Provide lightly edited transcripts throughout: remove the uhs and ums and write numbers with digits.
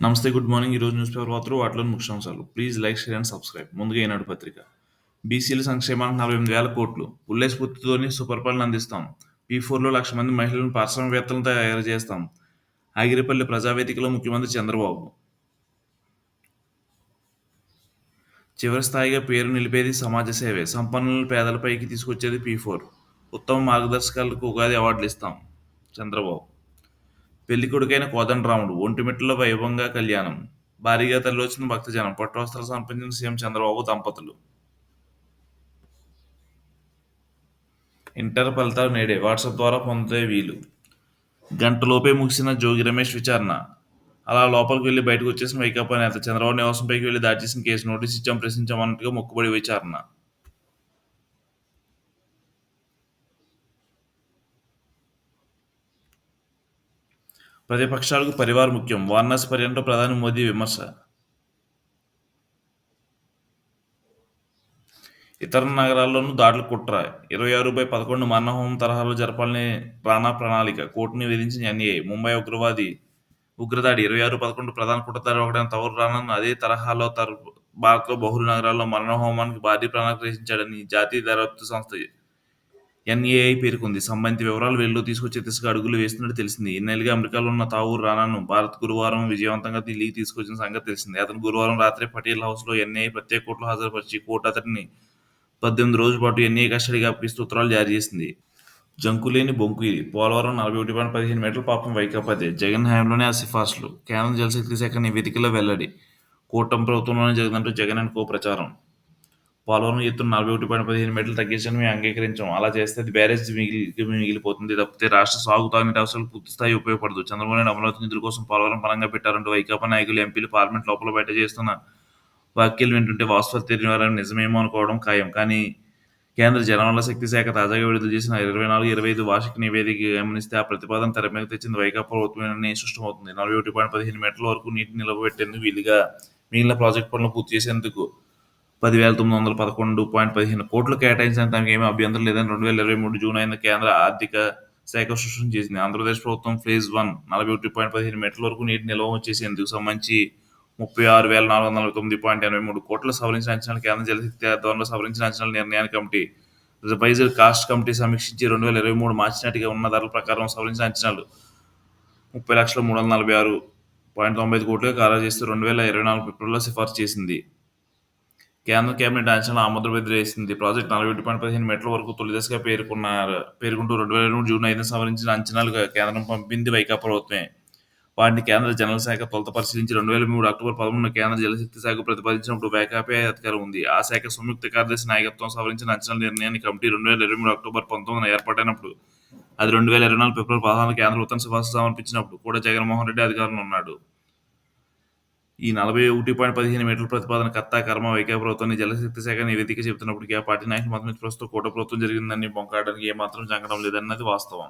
నమస్తే. Good morning. ఈరోజు news paper వార్తలు వాటిలోని ముఖ్యాంశాలు. Please like, share and subscribe. ముందుగా ఈనాడు పత్రిక. బీసీల సంక్షేమానికి 48,000 కోట్లు. ఉల్లేఖ స్ఫూర్తితోని సుపరిపాలన అందిస్తాం. పీ4లో 1,00,000 మంది మహిళలను పారిశ్రామికవేత్తలను తయారు చేస్తాం. ఆగిరిపల్లి ప్రజావేదికలో ముఖ్యమంత్రి చంద్రబాబు. చివరి స్థాయిగా పేరు నిలిపేది సమాజ సేవే. సంపన్నులను పేదలపైకి తీసుకొచ్చేది పీ4. ఉత్తమ మార్గదర్శకాలకు ఉగాది అవార్డులు ఇస్తాం. చంద్రబాబు. పెళ్లి కొడుకైన కోదండరాముడు ఒంటిమిట్టలో వైభవంగా కళ్యాణం. భారీగా తరలివచ్చిన భక్తజనం. పట్టు వస్త్రాలు సమర్పించిన సీఎం చంద్రబాబు దంపతులు. ఇంటర్ ఫలితాలు నేడే వాట్సాప్ ద్వారా పొందే వీలు. గంటలోపే ముగిసిన జోగి రమేష్ విచారణ. అలా లోపలికి వెళ్లి బయటకు వచ్చేసిన వైకాపా నేత. చంద్రబాబు నివాసంపైకి వెళ్లి దాడి చేసిన కేసు. నోటీస్ ఇచ్చాం, ప్రశ్నించామన్నట్టుగా మొక్కుబడి విచారణ. ప్రతిపక్షాలకు పరివారం ముఖ్యం. వారణాసి పర్యటనలో ప్రధాని మోదీ విమర్శ. ఇతర నగరాల్లోనూ దాడులు కుట్ర. 26/11 మరణహోమం తరహాలో జరపాలని రానా ప్రణాళిక. కోర్టును విధించిన ఎన్ఐఏ. ముంబై ఉగ్రదాడి 26/11 ప్రధాన కుట్రదారి ఒకటైన తౌర్ రానాను అదే తరహాలో భారత్లో బహుళ నగరాల్లో మరణహోమానికి భారీ ప్రణాళిక రచించాడని జాతీయ దర్యాప్తు సంస్థ ఎన్ఐఏ పేర్కొంది. సంబంధిత వివరాలు వెలుగులోకి తీసుకొచ్చే దిశగా అడుగులు వేస్తున్నట్టు తెలిసింది. ఇన్నేళ్లుగా అమెరికాలో ఉన్న తావూర్ రానాను భారత్ గురువారం విజయవంతంగా ఢిల్లీకి తీసుకొచ్చిన సంగతి తెలిసిందే. అతను గురువారం రాత్రి పటేల్ హౌస్లో ఎన్ఐఏ ప్రత్యేక కోర్టులో హాజరుపరిచి కోర్టు అతడిని 18 రోజుల పాటు ఎన్ఐఏ కస్టడీకి అప్పగిస్తూ ఉత్తర్వులు జారీ చేసింది. జంకులేని బొంకు ఇది. పోలవరం 41.15 మీటర్ల పాపం వైకాపాదే. జగన్ హయాంలోనే ఆ సిఫార్సులు. కేంద్ర జలశక్తి శాఖ నివేదికలో వెల్లడి. కూటమి ప్రభుత్వంలోనే జగనంటూ జగన్ అండ్ కో ప్రచారం. పోలవరం ఎత్తును 41.15 మీటర్లు తగ్గించని మేము అంగీకరించాం. అలా చేస్తే అది బ్యారేజ్ మిగిలిపోతుంది తప్పితే రాష్ట్ర సాగు తాగునీటి అవసరాలకు పూర్తిస్థాయి ఉపయోగపడదు. చంద్రబాబు నాయుడు అమరావతి నిధుల కోసం పోలవరం పరంగా పెట్టారంటూ వైకాపా నాయకులు, ఎంపీలు పార్లమెంట్ లోపల బయట చేస్తున్న వ్యాఖ్యలు వింటుంటే వాస్తవాలు తెలియని నిజమేమో అనుకోవడం ఖాయం. కానీ కేంద్ర జలవనరుల శక్తి శాఖ తాజాగా విడుదల చేసిన 24-25 వార్షిక నివేదిక గమనిస్తే ఆ ప్రతిపాదన తెర మీదకు తెచ్చింది వైకాపా ప్రభుత్వమేనని స్పష్టమవుతుంది. 41.15 మీటర్ల వరకు నీటిని నిలవబెట్టేందుకు వీలుగా మిగిలిన ప్రాజెక్టు పనులు పూర్తి చేసేందుకు 10,911.15 కోట్లు కేటాయించడానికి తమకు ఏమీ అభ్యంతరం లేదని 2023 జూన్ 5న కేంద్ర ఆర్థిక శాఖ స్పష్టం చేసింది. ఆంధ్రప్రదేశ్ ప్రభుత్వం ఫేజ్ 1 41.15 మీటర్ల వరకు నీటిని నిల్వ చేసేందుకు సంబంధించి 36,449.83 కోట్ల సవరించిన అంచనాలు కేంద్ర జలశక్తి ఆధ్వర్యంలో సవరించిన అంచనాల నిర్ణయానికి కమిటీ రివైజ్డ్ కాస్ట్ కమిటీ సమీక్షించి 2023 మార్చి నాటికి ఉన్న ధరల ప్రకారం సవరించిన అంచనాలు 30,346.95 కోట్లుగా ఖరారు చేస్తూ 2024 ఫిబ్రవరిలో సిఫార్సు చేసింది. కేంద్ర కేబినెట్ అంచనాలు ఆమోదముద్ర వేసింది. ప్రాజెక్టు 41.15 మీటర్ల వరకు తొలి దశగా పేర్కొంటూ 2023 జూన్ 5న సవరించిన అంచనాలు కేంద్రం పంపింది వైకాపా ప్రభుత్వమే. వాటిని కేంద్ర జల శాఖ తొలుత పరిశీలించి 2023 అక్టోబర్ 13న కేంద్ర జలశక్తి శాఖకు ప్రతిపాదించినప్పుడు వైకాపా అధికారం ఉంది. ఆ శాఖ సంయుక్త కార్యదర్శి నాయకత్వం సవరించిన అంచనాల నిర్ణయాన్ని కమిటీ 2023 అక్టోబర్ 19న ఏర్పాటైనప్పుడు అది 2024 ఫిబ్రవరి 16న కేంద్ర ఉత్తర సిఫార్సు సమర్పించినప్పుడు కూడా జగన్మోహన్ రెడ్డి అధికారంలో ఉన్నాడు. ఈ 41.15 మీటర్ల ప్రతిపాదన కర్త కర్మ వైకాపా ప్రభుత్వాన్ని జలశక్తి శాఖ నివేదిక చెబుతున్నప్పటికీ ఆ పార్టీ నాయకులు మతమిచ్చి ప్రస్తుతం కూటమి ప్రభుత్వం జరిగిందని బొంకాడడానికి ఏమాత్రం జంకడం లేదన్నది వాస్తవం.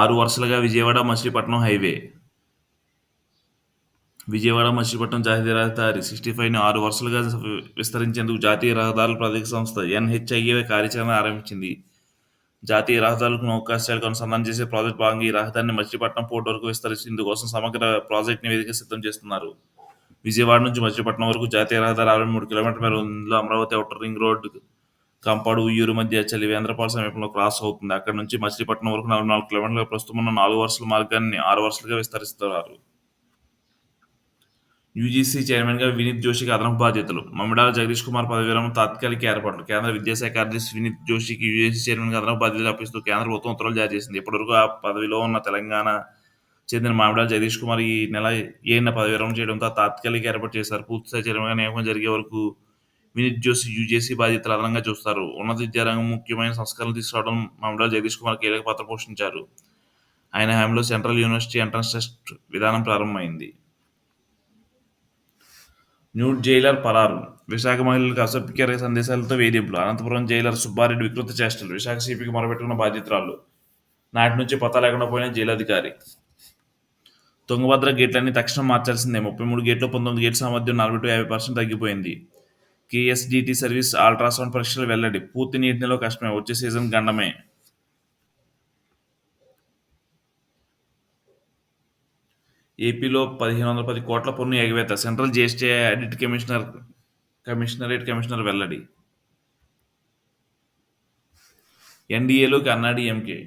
6 వరుసలుగా విజయవాడ-మచిలీపట్నం హైవే. విజయవాడ-మచిలీపట్నం జాతీయ రహదారి 65ని 6 వరుసలుగా విస్తరించేందుకు జాతీయ రహదారుల ప్రాధికార సంస్థ ఎన్హెచ్ఐఏ కార్యాచరణ ఆరంభించింది. జాతీయ రహదారులకు నౌకాశ్రయాలకు అనుసంధానం చేసే ప్రాజెక్టు భాగంగా ఈ రహదారిని మచిలీపట్నం పోర్టు వరకు విస్తరిస్తూ ఇందుకోసం సమగ్ర ప్రాజెక్టు నివేదిక సిద్ధం చేస్తున్నారు. విజయవాడ నుంచి మచిలీపట్నం వరకు జాతీయ రహదారి 63 కిలోమీటర్ల మేర ఉంది. ఇందులో Amaravati outer ring road, Kampadu, Uyyuru మధ్య చలివేంద్రపాడు సమీపంలో క్రాస్ అవుతుంది. అక్కడి నుంచి మచిలీపట్నం వరకు 44 కిలోమీటర్లుగా ప్రస్తుతం ఉన్న 4 వరుసల మార్గాన్ని 6 వరుసలుగా విస్తరిస్తున్నారు. యూజీసీ చైర్మన్గా వినీత్ జోషికి అదనపు బాధ్యతలు. మమిడాల జగదీష్ కుమార్ పదవీ విరమణ తాత్కాలిక ఏర్పాట్లు. కేంద్ర విద్యాశాఖ కార్యదర్శి వినీత్ జోషికి యూజీసీ చైర్మన్గా అదనపు బాధ్యతలు అప్పగిస్తూ కేంద్ర ప్రభుత్వం ఉత్తర్వులు జారీ చేసింది. ఇప్పటివరకు ఆ పదవిలో ఉన్న తెలంగాణ చెందిన మామిడాల జగదీష్ కుమార్ ఈ నెల 7న పదవీ విరమణ చేయడంతో తాత్కాలిక ఏర్పాటు చేశారు. పూర్తిస్థాయి చైర్మన్గా నియామకం జరిగే వరకు వినీత్ జోషి యూజీసీ బాధ్యతలు అదనంగా చూస్తారు. ఉన్నత విద్యారంగం ముఖ్యమైన సంస్కరణలు తీసుకురావడం మామిడాల జగదీష్ కుమార్ కీలక పాత్ర పోషించారు. ఆయన హయాంలో సెంట్రల్ యూనివర్సిటీ ఎంట్రన్స్ టెస్ట్ విధానం ప్రారంభమైంది. Nude Jailer పరారు. విశాఖ మహిళలకు అసభ్యకర సందేశాలతో వేధింపులు. అనంతపురం జైలర్ సుబ్బారెడ్డి వికృత చేష్టలు. విశాఖ సిపికి మొరపెట్టుకున్న బాధితురాలు. నాటి నుంచి పత్తా లేకుండా పోయిన జైలు అధికారి. తుంగభద్ర గేట్లన్నీ తక్షణం మార్చాల్సిందే 33 గేట్లు 19 గేట్ల సామర్థ్యం 40-50% తగ్గిపోయింది. కేఎస్డిటి సర్వీస్ అల్ట్రాసౌండ్ పరీక్షలు వెల్లడి. పూర్తి నీటి నిల్వ కష్టమే, వచ్చే సీజన్ గండమే. ఏపీలో 1510 కోట్ల పన్ను ఎగవేత. సెంట్రల్ జీఎస్టీ ఆడిట్ కమిషనరేట్ వెల్లడి. ఎన్డీఏలోకి అన్నాడీఎంకే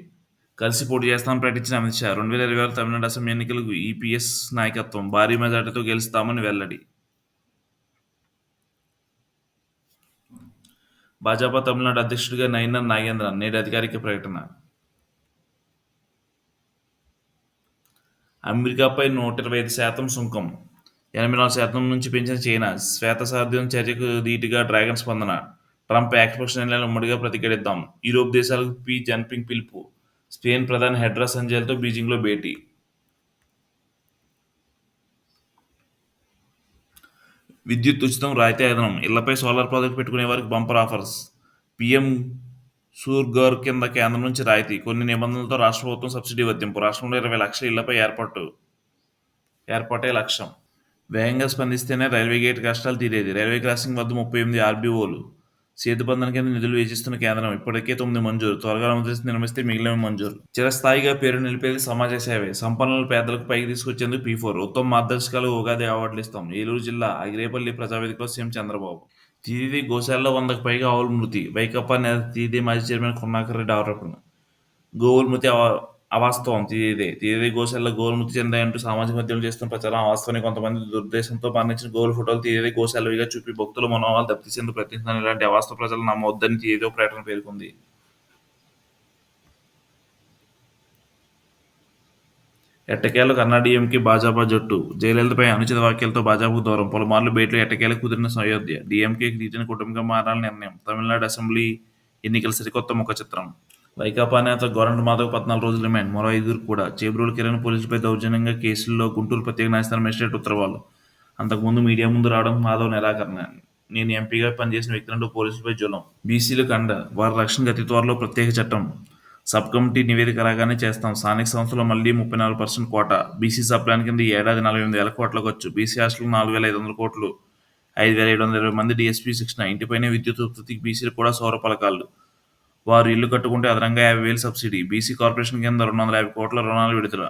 కలిసి పోటీ చేస్తామని ప్రకటించిన అమిత్ షా. 2026 తమిళనాడు అసెంబ్లీ ఎన్నికలకు ఈపీఎస్ నాయకత్వం, భారీ మెజార్టీతో గెలుస్తామని వెల్లడి. భాజపా తమిళనాడు అధ్యక్షుడిగా నైనర్ నాగేంద్రన్ నేటి అధికారిక ప్రకటన. అమెరికాపై 125% సుంకం 84% నుంచి పెంచిన చైనా. శ్వేతసారథ్యం చర్యకు ధీటుగా డ్రాగన్ స్పందన. ట్రంప్ ఏకపక్ష నిర్ణయాలు ఉమ్మడిగా ప్రతిఘటిద్దాం. యూరోప్ దేశాలకు పి జిన్పింగ్ పిలుపు. స్పెయిన్ ప్రధాని హెడ్రా సంజయ్లతో బీజింగ్లో భేటీ. విద్యుత్ ఉచితం, రాయితీ అదనం. ఇళ్లపై సోలార్ ప్రాజెక్టు పెట్టుకునే వారికి బంపర్ ఆఫర్స్. పీఎం సూర్ఘర్ కింద కేంద్రం నుంచి రాయితీ. కొన్ని నిబంధనలతో రాష్ట్ర ప్రభుత్వం సబ్సిడీ వర్తింపు. రాష్ట్రంలో 20 లక్షల ఇళ్లపై ఏర్పాటే లక్ష్యం. వేగంగా స్పందిస్తేనే రైల్వే గేట్ కష్టాలు తీరేది. రైల్వే క్రాసింగ్ వద్ద 38 ఆర్బీఓలు. సేతుబంధన కింద నిధులు వేచిస్తున్న కేంద్రం. ఇప్పటికే 9 మంజూరు. త్వరగా అనుమతిస్తే నిర్మిస్తే మిగిలిన మంజూరు. చిరస్థాయిగా పేరు నిలిపేది సమాజ సేవే. సంపన్నులు పేదలకు పైకి తీసుకొచ్చేందుకు P4 ఉత్తమ మార్గదర్శకాలు ఉగాది అవార్డులు ఇస్తాం. ఏలూరు జిల్లా ఆగిరేపల్లి ప్రజావేదికలో సీఎం చంద్రబాబు. టీడీపీ గోశాలలో 100కు పైగా ఆవుల మృతి. వైకాపా నేత టీడీపీ మాజీ చైర్మన్ కరుణాకర్ రెడ్డి ఆరోపణ. గోవుల మృతి అవాస్తవం. తీయదే గోశాలలో గోవులు మృతి చెందాయంటూ సామాజిక మాధ్యమాలు చేస్తున్న ప్రచారం అవాస్తవాన్ని కొంతమంది దురుద్దేశంతో మరణించిన గోవుల ఫోటోలు తీయదే గోశాలవిగా చూపి భక్తుల మనోభావాలు దెబ్బతీసేందుకు ప్రయత్నిస్తున్న ఇలాంటి అవాస్తవ ప్రజలు నమ్మవద్దని తీయదే ప్రకటన పేర్కొంది. ఎట్టకేలకు అన్నాడీఎంకే భాజపా జట్టు. జయలలితపై అనుచిత వ్యాఖ్యలతో భాజపాకు దూరం. పలుమార్లు భేటీలో ఎట్టకేలకు కుదిరిన అయోధ్య. డీఎంకేకి నీతిని కుటుంబంగా మారాలని నిర్ణయం. తమిళనాడు అసెంబ్లీ ఎన్నికల సరికొత్త ముఖ చిత్రం. వైకాపా నేత గోరంట్ల మాధవ్ 14 రోజుల రిమాండ్. మరో 5 కూడా. చేబ్రోలు కిరణ్ పోలీసులపై దౌర్జన్యంగా కేసుల్లో గుంటూరు ప్రత్యేక న్యాయస్థానం మేజిస్ట్రేట్ ఉత్తర్వులు. అంతకుముందు మీడియా ముందు రావడం మాధవ్ నిరాకరణ. నేను ఎంపీగా పనిచేసిన వ్యక్తులంటూ పోలీసులపై జులం. బీసీలకు అండ. వారి రక్షణకు అతి త్వరలో ప్రత్యేక చట్టం. సబ్ కమిటీ నివేదిక రాగానే చేస్తాం. స్థానిక సంస్థలో మళ్లీ 34% కోటా. బీసీ సబ్ ప్లాన్ కింద ఈ ఏడాది 48,000 కోట్ల ఖర్చు. బీసీ హాస్టల్కు 4,500 కోట్లు. 5,720 మంది డీఎస్పీ శిక్షణ. ఇంటిపైనే విద్యుత్ ఉత్పత్తికి బీసీలకు కూడా సౌర పలకాలు. వారు ఇల్లు కట్టుకుంటే అదనంగా 50,000 సబ్సిడీ. బీసీ కార్పొరేషన్ కింద 250 కోట్ల రుణాలు విడుదల.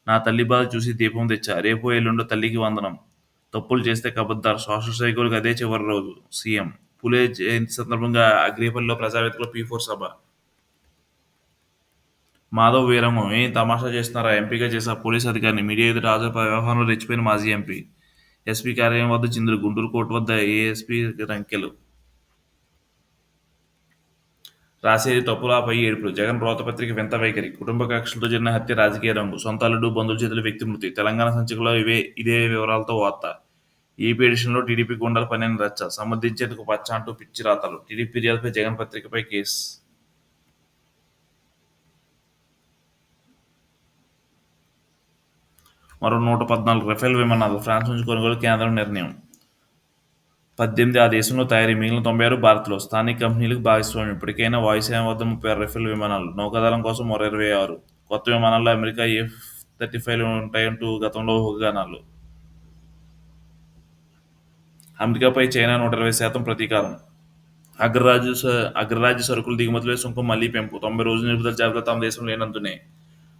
నా తల్లి బాధ చూసి దీపం తెచ్చా. రేపో ఎల్లుండో తల్లికి వందనం. తప్పులు చేస్తే కబద్దార్. సోషల్ సైకోలకు అదే చివరి రోజు. సీఎం. పులే జయంతి సందర్భంగా అగ్రేపల్లిలో ప్రజావేదికలో P4 సభ. మాధవ్ వీరంగం. ఏం తమాషా చేస్తున్నారా? ఎంపీగా చేశా పోలీసు అధికారిని. మీడియా ఎదుట హాజరు వ్యవహారంలో రెచ్చిపోయిన మాజీ ఎంపీ. ఎస్పీ కార్యాలయం వద్ద చిందులు. గుంటూరు కోర్టు వద్ద ఏఎస్పీ రంకెలు. రాసేది తప్పులాపై ఏడుపులు. జగన్ రోతపత్రిక వింత వైఖరి. కుటుంబ కక్షలతో జరిగిన హత్య రాజకీయ రంగు. సొంత అల్లుడు, బంధువుల చేతుల వ్యక్తి మృతి. తెలంగాణ సంచికలో ఇదే వివరాలతో వార్త. ఏపీ ఎడిషన్లో టీడీపీ గుండాల పనిని రచ్చ. సమర్థించేందుకు పచ్చ అంటూ పిచ్చి రాతలు. టీడీపీ ఫిర్యాదుపై జగన్ పత్రికపై కేసు. మరో 114 రఫేల్ విమానాలు ఫ్రాన్స్ నుంచి కొనుగోలు కేంద్రం నిర్ణయం. 18 ఆ దేశంలో తయారీ. మిగిలిన 96 భారత్లో. స్థానిక కంపెనీలకు భాగస్వామ్యం. ఇప్పటికైనా వాయుసేన వద్ద 36 రఫేల్ విమానాలు. నౌకాదళం కోసం మరో 26 కొత్త విమానాల్లో అమెరికా F-35లు ఉంటాయంటూ గతంలో ఊహాగానాలు. అమెరికాపై చైనా 120% ప్రతీకారం. అగ్రరాజ్య సరుకుల దిగుమతులపై సుంకం మళ్లీ పెంపు. 90 రోజుల నిలుపుదల జాబితా తమ దేశం లేనందునే.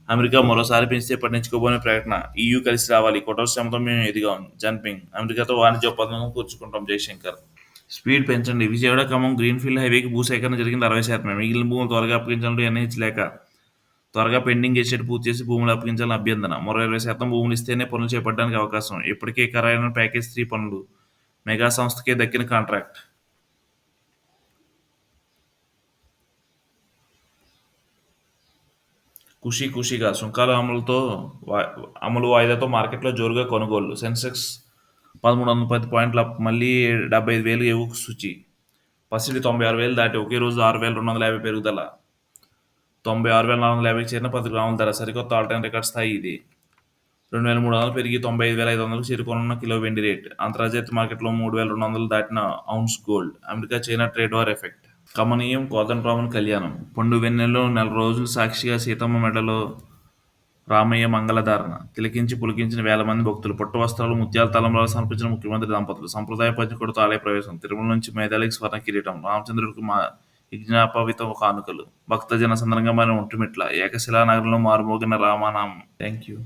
అమెరికా మరోసారి పెంచితే పట్టించుకోబోని ప్రకటన. ఈయూ కలిసి రావాలి. కొఠోర శ్రమతో మేము ఎదిగాం. జిన్పింగ్. అమెరికాతో వాణిజ్య ఒప్పందం కూర్చుకుంటాం. జైశంకర్. స్పీడ్ పెంచండి. విజయవాడ ఖమ్మం గ్రీన్ఫీల్డ్ హైవేకి భూసేకరణ జరిగింది 60%. మిగిలిన భూములు త్వరగా అప్పగించాలంటూ ఎన్హెచ్ లేఖ. త్వరగా పెండింగ్ గెజెట్ పూర్తి చేసి భూములు అప్పగించాలని అభ్యర్థన. మరో 20% భూములు ఇస్తేనే పనులు చేపట్టడానికి అవకాశం. ఇప్పటికే ఖరారైన ప్యాకేజ్ 3 పనులు. మెగా సంస్థకే దక్కిన కాంట్రాక్ట్. ఖుషీగా సుంకాల అమలు వాయిదాతో మార్కెట్లో జోరుగా కొనుగోళ్లు. సెన్సెక్స్ 1,310 పాయింట్ల అప్. మళ్లీ 75,000 ఎగువ సూచి. పసిడి 96,000 దాటి ఒకే రోజు 6,250 పెరుగుదల. 96,450కి చేరిన 10 గ్రాముల ధర. సరికొత్త ఆల్ టైమ్ రికార్డ్ స్థాయి ఇది. 2,300 పెరిగి 95,500కు చేరుకోనున్న కిలో వెండి రేట్. అంతర్జాతీయ మార్కెట్లో 3,200 దాటిన ounce gold. America China trade war effect. కమనీయం కోదండరాముని కళ్యాణం. పండు వెన్నెల్లో నెల రోజులు సాక్షిగా సీతమ్మ మెడలో రామయ్య మంగళధారణ తిలకించి పులికించిన వేల మంది భక్తులు. పట్టు వస్త్రాలు, ముత్యాల తలంబ్రాలు సమర్పించిన ముఖ్యమంత్రి దంపతులు. సంప్రదాయ పంచకొడుతో ఆలయ ప్రవేశం. తిరుమల నుంచి మేధాలికి స్వర్ణ కిరీటం. రామచంద్రుడికి యజ్ఞోపవీత కానుకలు. భక్తజన సంద్రంగా మారిన ఒంటిమిట్ల. ఏకశిలా నగరంలో మారుమోగిన రామనామం. Thank you.